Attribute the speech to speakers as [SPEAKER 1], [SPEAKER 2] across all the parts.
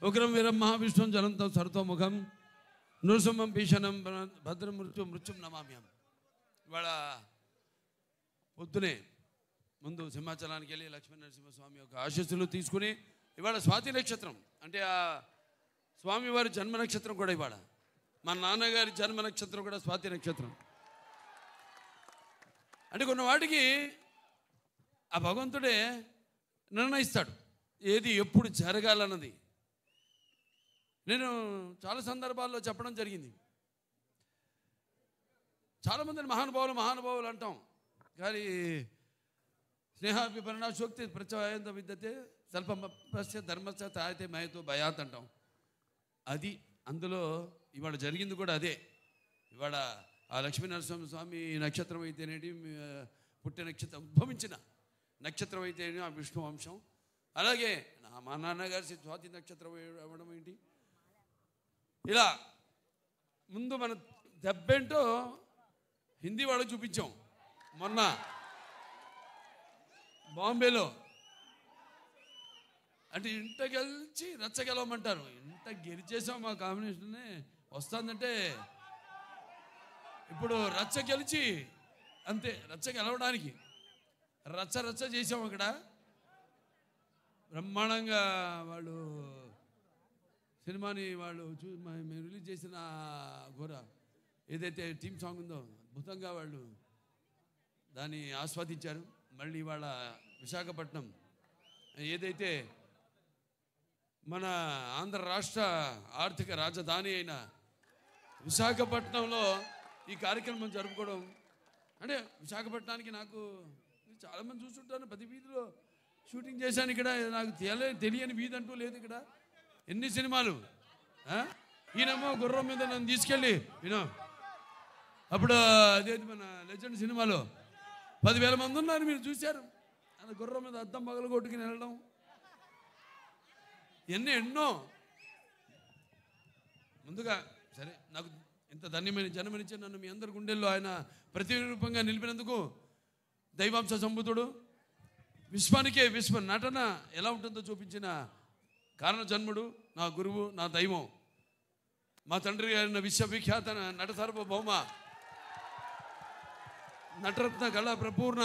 [SPEAKER 1] ఉగ్రం వీరం మహావిష్ణుం జలంతం సర్వతోముఖం నృసింహం భీషణం భద్రం మృత్యుం నమామ్యం. ఇవాళ పొద్దునే ముందు సింహాచలానికి వెళ్ళి లక్ష్మీ నరసింహస్వామి యొక్క ఆశీస్సులు తీసుకుని ఇవాళ స్వాతి నక్షత్రం అంటే ఆ స్వామివారి జన్మ నక్షత్రం కూడా ఇవాళ. మా నాన్నగారి జన్మ నక్షత్రం కూడా స్వాతి నక్షత్రం. అంటే కొన్ని వాటికి ఆ భగవంతుడే నిర్ణయిస్తాడు ఏది ఎప్పుడు జరగాలన్నది. నేను చాలా సందర్భాల్లో చెప్పడం జరిగింది. చాలామందిని మహానుభావులు అంటాం, కానీ స్నేహాభిపరిణాశోక్తి ప్రత్యయంత విద్యతే స్వల్పస్య ధర్మస్య తాయితే మయతో భయాత్ అంటాం. అది అందులో ఇవాళ జరిగింది కూడా అదే. ఇవాళ ఆ లక్ష్మీనరసింహ స్వామి నక్షత్రం అయితేనేటి, పుట్టిన నక్షత్రం ఉద్భవించిన నక్షత్రం అయితేనే ఆ విష్ణు వంశం. అలాగే మా నాన్నగారి స్వాతి నక్షత్రం అవ్వడం ఏంటి, ఇలా ముందు మన దెబ్బేంటో హిందీ వాళ్ళకి చూపించాం. మొన్న బాంబేలో అంటే ఇంట గెలిచి రచ్చ గెలవమంటారు. ఇంట గెలిచేసాం మా కాంబినేషన్నే వస్తుందంటే ఇప్పుడు రచ్చ గెలిచి అంతే. రచ్చ గెలవడానికి రచ్చ చేసాం. అక్కడ బ్రహ్మాండంగా వాళ్ళు సినిమాని వాళ్ళు మేము రిలీజ్ చేసిన ఘోర ఏదైతే థీమ్ సాంగ్ ఉందో అద్భుతంగా వాళ్ళు దాన్ని ఆస్వాదించారు. మళ్ళీ వాళ్ళ విశాఖపట్నం ఏదైతే మన ఆంధ్ర రాష్ట్ర ఆర్థిక రాజధాని అయిన విశాఖపట్నంలో ఈ కార్యక్రమం జరుపుకోవడం అంటే విశాఖపట్నానికి నాకు చాలామంది చూస్తుంటాను. ప్రతి వీధిలో షూటింగ్ చేశాను. ఇక్కడ నాకు తెలియని వీధి అంటూ లేదు. ఇక్కడ ఎన్ని సినిమాలు. ఈయనేమో గుర్రం మీద నన్ను తీసుకెళ్ళి అప్పుడు అదేది మన లెజెండ్ సినిమాలో 10,000 మంది ఉన్నారు, మీరు చూశారు. అది గుర్రం మీద అద్దం పగలు కొట్టుకుని వెళ్ళడం ఎన్నో. ముందుగా సరే నాకు ఇంత ధన్యమైన జన్మనిచ్చి నన్ను మీ అందరి గుండెల్లో ఆయన ప్రతిరూపంగా నిలిపినందుకు దైవాంశ సంబుధుడు విశ్వానికే విశ్వ నటన ఎలా ఉంటుందో చూపించిన కారణ జన్ముడు, నా గురువు, నా దైవం, మా తండ్రి గారిన విశ్వవిఖ్యాత నట సార్వభౌమ నటరత్న కళా ప్రపూర్ణ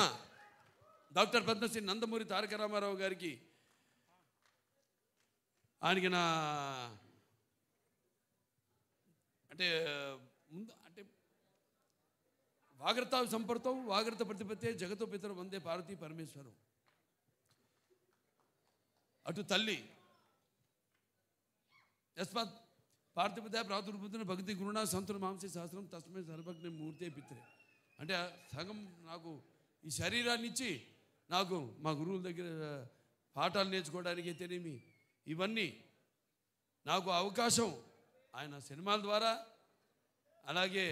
[SPEAKER 1] డాక్టర్ పద్మశ్రీ నందమూరి తారక రామారావు గారికి ఆయనకి నా అంటే ముందు అంటే వాగ్రత సంపర్తం వాగ్రత ప్రతిపత్తే జగతో పితరు వందే పార్వతీ పరమేశ్వరం. అటు తల్లి యస్మాత్ పార్థిపత ప్రాతుర్పుత్ర భక్తి గురుణ సంతుల మాంసే శాస్త్రం తస్మై సర్వజ్ఞ మూర్తే పిత్రే. అంటే సగం నాకు ఈ శరీరాన్ని ఇచ్చి నాకు మా గురువుల దగ్గర పాఠాలు నేర్చుకోవడానికి అయితేనేమి ఇవన్నీ నాకు అవకాశం ఆయన సినిమాల ద్వారా అలాగే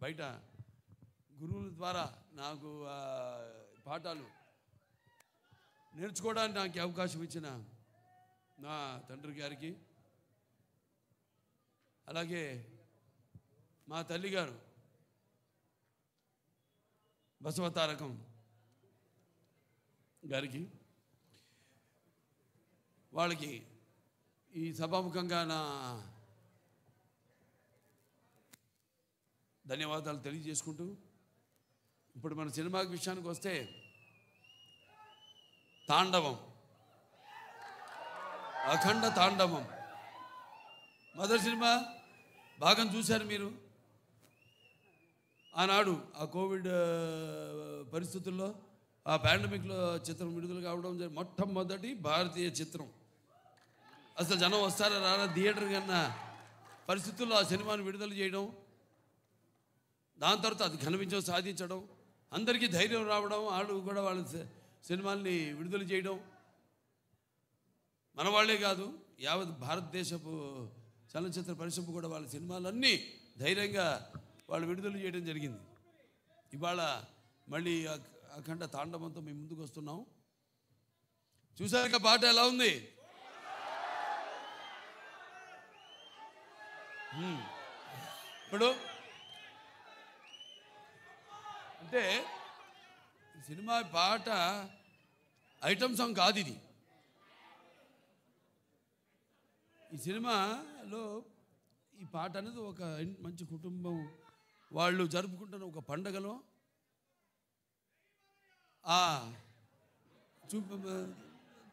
[SPEAKER 1] బయట గురువుల ద్వారా నాకు పాఠాలు నేర్చుకోవడానికి నాకు అవకాశం ఇచ్చిన నా తండ్రి గారికి, అలాగే మా తల్లిగారు బసవతారకం గారికి, వాళ్ళకి ఈ సభాముఖంగా నా ధన్యవాదాలు తెలియజేసుకుంటూ ఇప్పుడు మన సినిమా విషయానికి వస్తే తాండవం, అఖండ తాండవం మొదటి సినిమా భాగం చూశారు మీరు. ఆనాడు ఆ కోవిడ్ పరిస్థితుల్లో ఆ పాండమిక్లో చిత్రం విడుదల కావడం మొట్టమొదటి భారతీయ చిత్రం. అసలు జనం వస్తారా రారా థియేటర్ కన్నా పరిస్థితుల్లో ఆ సినిమాను విడుదల చేయడం, దాని తర్వాత అది ఘన విజయం సాధించడం, అందరికీ ధైర్యం రావడం, వాళ్ళు కూడా వాళ్ళ సినిమాల్ని విడుదల చేయడం, మన వాళ్ళే కాదు యావత్ భారతదేశపు చలనచిత్ర పరిశ్రమ కూడా వాళ్ళ సినిమాలన్నీ ధైర్యంగా వాళ్ళు విడుదల చేయడం జరిగింది. ఇవాళ మళ్ళీ అఖండ తాండవంతో మేము ముందుకు వస్తున్నాం. చూసాక పాట ఎలా ఉంది? ఇప్పుడు అంటే సినిమా పాట ఐటమ్ సాంగ్ కాదు ఇది. ఈ సినిమాలో ఈ పాట అనేది ఒక మంచి కుటుంబం వాళ్ళు జరుపుకుంటున్న ఒక పండగలో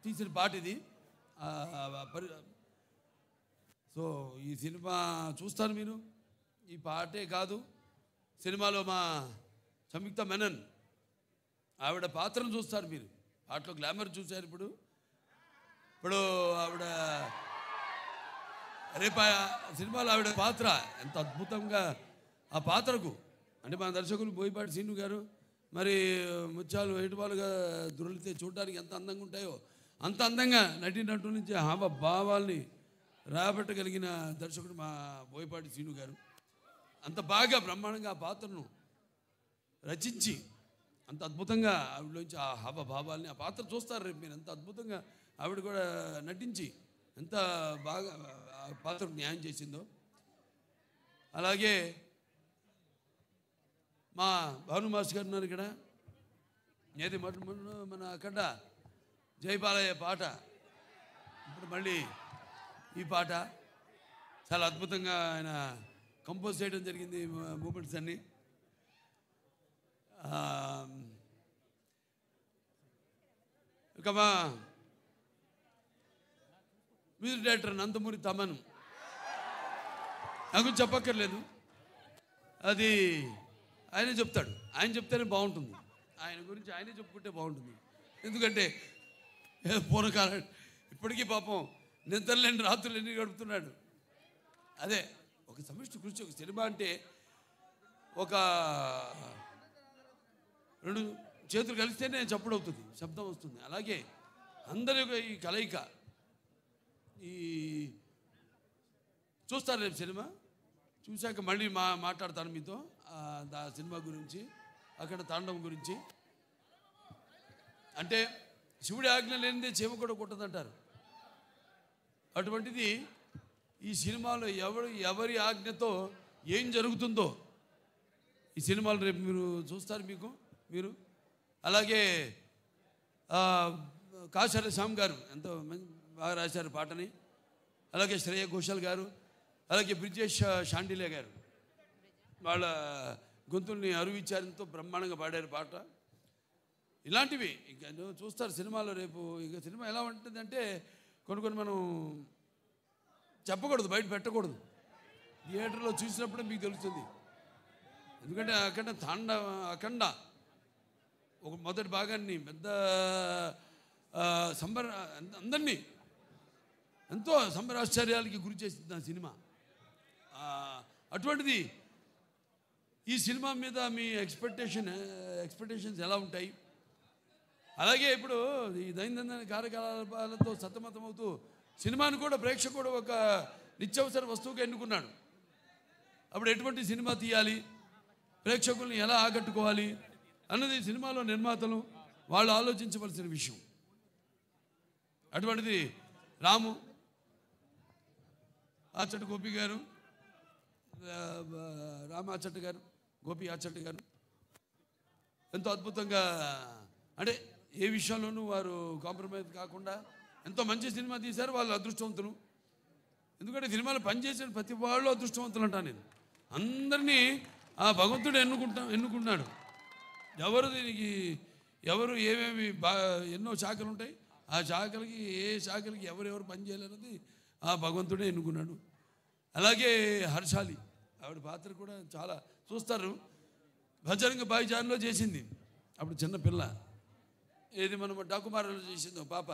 [SPEAKER 1] తీసిన పాట ఇది. సో ఈ సినిమా చూస్తారు మీరు. ఈ పాటే కాదు, సినిమాలో మా సంయుక్త మెనన్ ఆవిడ పాత్రను చూస్తారు మీరు. పాటలో గ్లామర్ చూశారు. ఇప్పుడు ఆవిడ రేపు సినిమాలో ఆవిడ పాత్ర ఎంత అద్భుతంగా ఆ పాత్రకు అంటే మన దర్శకులు బోయపాటి శ్రీను గారు మరి ముత్యాలు ఎటుపాలుగా దొరికితే చూడడానికి ఎంత అందంగా ఉంటాయో అంత అందంగా నటినట్టు నుంచి భావాల్ని రాబట్టగలిగిన దర్శకుడు మా బోయపాటి శ్రీను గారు. అంత బాగా బ్రహ్మాండంగా ఆ పాత్రను రచించి అంత అద్భుతంగా ఆవిడలోంచి ఆ భావాల్ని ఆ పాత్ర చూస్తారు రేపు మీరు. ఎంత అద్భుతంగా ఆవిడ కూడా నటించి ఎంత బాగా ఆ పాత్రకు న్యాయం చేసిందో. అలాగే మా భాను మాస్టర్ గారు ఉన్నారు ఇక్కడ. ఏది మన అక్కడ జయపాలయ్య పాట, ఇప్పుడు మళ్ళీ ఈ పాట చాలా అద్భుతంగా ఆయన కంపోజ్ చేయడం జరిగింది. మూమెంట్స్ అన్నీ ఇక మా మ్యూజిక్ డైరెక్టర్ నందమూరి తమన్ నాకు చెప్పక్కర్లేదు, అది ఆయనే చెప్తాడు. ఆయన చెప్తేనే బాగుంటుంది. ఆయన గురించి ఆయనే చెప్పుకుంటే బాగుంటుంది. ఎందుకంటే పూర్వకాలం ఇప్పటికీ పాపం నిద్రలేని రాత్రులు ఎన్ని గడుపుతున్నాడు. అదే ఒక సమిష్టి కృషి. ఒక సినిమా అంటే ఒక 2 చేతులు కలిస్తేనే చప్పుడు అవుతుంది, శబ్దం వస్తుంది. అలాగే అందరి ఈ కలయిక ఈ చూస్తారు రేపు సినిమా చూశాక మళ్ళీ మాట్లాడతాను మీతో ఆ సినిమా గురించి, అక్కడ తాండవం గురించి. అంటే శివుడి ఆజ్ఞ లేనిదే చీమ కూడా కొట్టదంటారు. అటువంటిది ఈ సినిమాలో ఎవరి ఆజ్ఞతో ఏం జరుగుతుందో ఈ సినిమాలు రేపు మీరు చూస్తారు మీరు. అలాగే కాశాల శ్యామ్ గారు ఎంతో బాగా రాశారు పాటని. అలాగే శ్రేయ ఘోషాల్ గారు, అలాగే బ్రిజేష్ షాండిలే గారు వాళ్ళ గొంతుల్ని అరువిచ్చారు, ఎంతో బ్రహ్మాండంగా పాడారు పాట. ఇలాంటివి ఇంకా చూస్తారు సినిమాలో రేపు. ఇక సినిమా ఎలా ఉంటుందంటే కొన్ని మనం చెప్పకూడదు, బయట పెట్టకూడదు. థియేటర్లో చూసినప్పుడే మీకు తెలుస్తుంది. ఎందుకంటే అఖండ ఒక మొదటి భాగాన్ని పెద్ద అందరినీ ఎంతో సంబరాశ్చర్యాలకి గురి చేసింది ఆ సినిమా. అటువంటిది ఈ సినిమా మీద మీ ఎక్స్పెక్టేషన్స్ ఎలా ఉంటాయి? అలాగే ఇప్పుడు ఈ దైనందిన కార్యకలాపాలతో సతమతమవుతూ సినిమాను కూడా ప్రేక్షకుడు ఒక నిత్యావసర వస్తువుగా ఎన్నుకున్నాడు. అప్పుడు ఎటువంటి సినిమా తీయాలి, ప్రేక్షకుల్ని ఎలా ఆకట్టుకోవాలి అన్నది సినిమాలో నిర్మాతలు వాళ్ళు ఆలోచించవలసిన విషయం. అటువంటిది రాము ఆచట్టు గోపి గారు, రామాచట్టు గారు, గోపి ఆచట్టు గారు ఎంతో అద్భుతంగా అంటే ఏ విషయంలోనూ వారు కాంప్రమైజ్ కాకుండా ఎంతో మంచి సినిమా తీశారు. వాళ్ళు అదృష్టవంతులు. ఎందుకంటే సినిమాలు పనిచేసిన ప్రతి వాళ్ళు అదృష్టవంతులు అంటాను నేను. అందరినీ ఆ భగవంతుడు ఎన్నుకున్నాడు. ఎవరు ఏమేమి ఎన్నో శాఖలు ఉంటాయి. ఆ శాఖలకి ఏ శాఖలకి ఎవరెవరు పనిచేయాలన్నది ఆ భగవంతుడే ఎన్నుకున్నాడు. అలాగే హర్షాలి ఆవిడ పాత్ర కూడా చాలా చూస్తారు. భజరంగ భాయిజాన్లో చేసింది అప్పుడు చిన్న పిల్ల. ఏది మనం డాకుమారలో చేసిందో పాప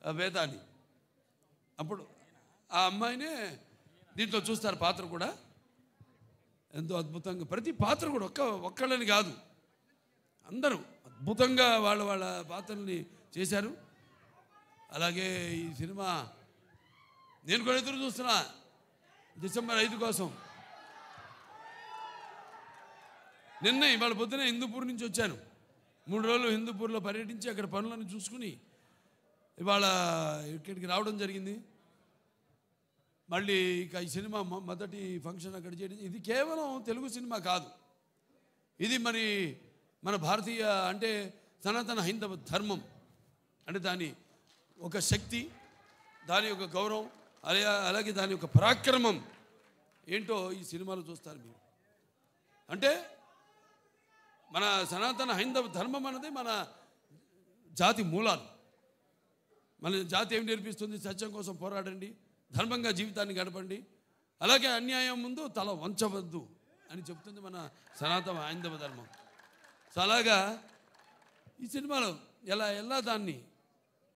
[SPEAKER 1] వేదాన్ని. అప్పుడు ఆ అమ్మాయినే దీంట్లో చూస్తారు పాత్ర కూడా ఎంతో అద్భుతంగా. ప్రతి పాత్ర కూడా ఒక్కళ్ళని కాదు, అందరూ అద్భుతంగా వాళ్ళ పాత్రల్ని చేశారు. అలాగే ఈ సినిమా నేను కూడా ఎదురు చూస్తున్నా డిసెంబర్ 5 కోసం. ఇవాళ పొద్దునే హిందూపూర్ నుంచి వచ్చాను. 3 రోజులు హిందూపూర్లో పర్యటించి అక్కడ పనులను చూసుకుని ఇవాళ ఇక్కడికి రావడం జరిగింది. మళ్ళీ ఇక ఈ సినిమా మొదటి ఫంక్షన్ అక్కడ చేయడం. ఇది కేవలం తెలుగు సినిమా కాదు, ఇది మన భారతీయ అంటే సనాతన హైందవ ధర్మం అంటే దాని ఒక శక్తి, దాని యొక్క గౌరవం, అలాగే దాని యొక్క పరాక్రమం ఏంటో ఈ సినిమాలో చూస్తారు మీరు. అంటే మన సనాతన హైందవ ధర్మం అన్నది మన జాతి మూలాలు. మన జాతి ఏమి నేర్పిస్తుంది? సత్యం కోసం పోరాడండి, ధర్మంగా జీవితాన్ని గడపండి, అలాగే అన్యాయం ముందు తల వంచవద్దు అని చెప్తుంది మన సనాతన హైందవ ధర్మం. సో అలాగా ఈ సినిమాలో ఎలా దాన్ని